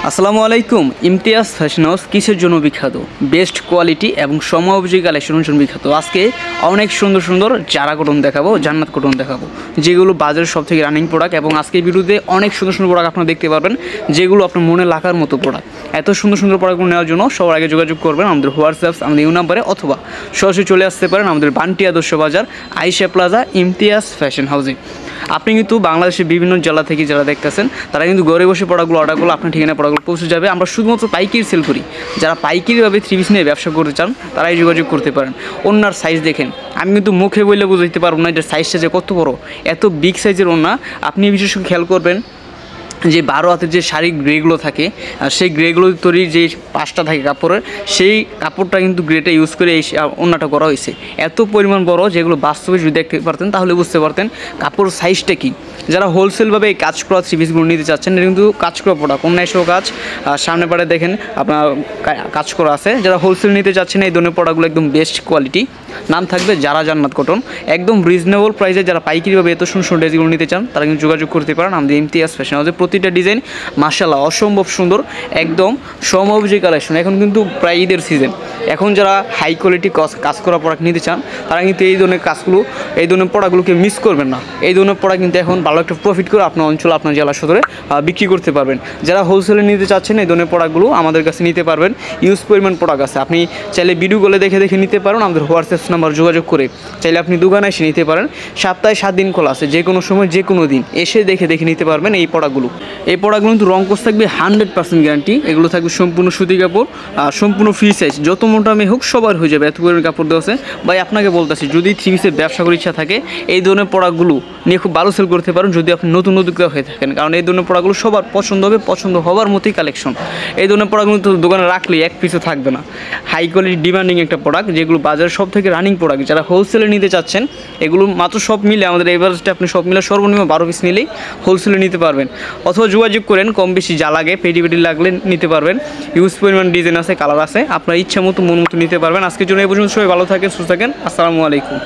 আসসালামু আলাইকুম। Imtiaz fashion house কিসের জন্য বিখ্যাত? বেস্ট কোয়ালিটি এবং সময়োপযোগী কালেকশনের জন্য বিখ্যাত। আজকে অনেক সুন্দর সুন্দর জারা কটন দেখাবো, জান্নাত কটন দেখাবো, যেগুলো বাজারের সব থেকে রানিং প্রোডাক্ট। এবং আজকের ভিডিওতে অনেক সুন্দর সুন্দর প্রোডাক্ট আপনারা দেখতে পারবেন, যেগুলো আপনার মনে লাগার মতো প্রোডাক্ট। এত সুন্দর সুন্দর প্রোডাক্টগুলো নেওয়ার জন্য সবার আগে যোগাযোগ করবেন আমাদের হোয়াটসঅ্যাপ, আমাদের ইউ নাম্বারে, অথবা সরাসরি চলে আসতে পারেন আমাদের বান্টি আদর্শ বাজার, আয়েশা প্লাজা, ইমতিয়াজ ফ্যাশন হাউসে। আপনি কিন্তু বাংলাদেশের বিভিন্ন জেলা থেকে যারা দেখতেছেন তারা কিন্তু ঘরে বসে প্রোডাক্টগুলো অর্ডার করলে আপনার ঠিকানা প্রোডাক্টগুলো পৌঁছে যাবে। আমরা শুধুমাত্র পাইকারি সেল করি। যারা পাইকারিভাবে থ্রি পিস নিয়ে ব্যবসা করতে চান তারাই যোগাযোগ করতে পারেন। ওনার সাইজ দেখেন, আমি কিন্তু মুখে বললে বুঝতে পারবো না এটার সাইজটা যে কত বড়। এত বিগ সাইজের ওনা। আপনি বিশেষ করে খেয়াল করবেন যে 12 হাতের যে শাড়ি গ্রেগুলো থাকে, সেই গ্রেগুলো তৈরি যে পাঁচটা থাকে কাপড়ের, সেই কাপড়টা কিন্তু গ্রেটা ইউজ করে এই ওড়নাটা করা হয়েছে। এত পরিমাণ বড়, যেগুলো বাস্তবে যদি দেখতে পারতেন তাহলে বুঝতে পারতেন কাপড়ের সাইজটা কী। যারা হোলসেলভাবে এই কাজ করা থ্রি পিসগুলো নিতে চাচ্ছেন, এটা কিন্তু কাজ করা প্রোডাক্ট, অন্যায়সহ কাজ, সামনে পাড়ে দেখেন আপনার কাজ করা আছে। যারা হোলসেল নিতে চাচ্ছেন এই ধরনের প্রোডাক্টগুলো একদম বেস্ট কোয়ালিটি। নাম থাকবে জারা জান্নাত কটন, একদম রিজনেবল প্রাইসে। যারা পাইকারিভাবে এত সুন্দর সুন্দর ড্রেসগুলো নিতে চান তারা কিন্তু যোগাযোগ করতে পারেন আমাদের ইমতিয়াজ ফ্যাশন হাউসে। প্রতিটা ডিজাইন মাশাআল্লাহ অসম্ভব সুন্দর, একদম সময়োপযোগী কালেকশন। এখন কিন্তু প্রায় ঈদের সিজন, এখন যারা হাই কোয়ালিটি কাজ করা প্রোডাক্ট নিতে চান তারা কিন্তু এই ধরনের কাজগুলো, এই ধরনের প্রোডাক্টগুলোকে মিস করবেন না। এই ধরনের প্রোডাক্ট কিন্তু এখন ভালো একটা প্রফিট করে আপনার অঞ্চল, আপনার জেলা সদরে বিক্রি করতে পারবেন। যারা হোলসেলে নিতে চাচ্ছেন এই ধরনের প্রোডাক্টগুলো আমাদের কাছে নিতে পারবেন। ইউজ পরিমাণ প্রোডাক্ট আছে, আপনি চাইলে ভিডিওগুলো দেখে দেখে নিতে পারেন। আমাদের হোয়াটসঅ্যাপ নাম্বার যোগাযোগ করে চাইলে আপনি দোকানে এসে নিতে পারেন। সপ্তাহে 7 দিন খোলা আছে, যে কোনো সময় যে কোনো দিন এসে দেখে দেখে নিতে পারবেন এই প্রোডাক্টগুলো। এই প্রোডাক্টগুলো কিন্তু রং কোর্স থাকবে 100% গ্যারান্টি। এগুলো থাকবে সম্পূর্ণ সুতি কাপড়, সম্পূর্ণ ফ্রি সাইজ, যত মোটা আমি হোক সবার হয়ে যাবে, এত পরিমাণ কাপড় দেওয়া আছে। ভাই আপনাকে বলতেছি, যদি থ্রি পিসের ব্যবসা করার ইচ্ছা থাকে এই ধরনের প্রোডাক্টগুলো নিয়ে খুব ভালো সেল করতে পারেন, যদি আপনি নতুন উদ্যোক্তা হয়ে থাকেন। কারণ এই ধরনের প্রোডাক্টগুলো সবার পছন্দ হবে, পছন্দ হওয়ার মতোই কালেকশন। এই ধরনের প্রোডাক্টগুলো তো দোকানে রাখলে এক পিসও থাকবে না। হাই কোয়ালিটি ডিমান্ডিং একটা প্রোডাক্ট, যেগুলো বাজারের সব থেকে রানিং প্রোডাক্ট। যারা হোলসেলে নিতে চাচ্ছেন এগুলো মাত্র সব মিলে আমাদের এভারেজটা আপনি সব মিলে সর্বনিম্ন 12 পিস নিলেই হোলসেলে নিতে পারবেন। অথবা যোগাযোগ করেন, কম বেশি যা লাগে পেটি লাগলে নিতে পারবেন। ইউজ পরিমাণ ডিজাইন আছে, কালার আছে, আপনার ইচ্ছা মতো মন মতো নিতে পারবেন। আজকের জন্য এই পর্যন্ত, সবাই ভালো থাকেন, সুস্থ থাকেন। আসসালামু আলাইকুম।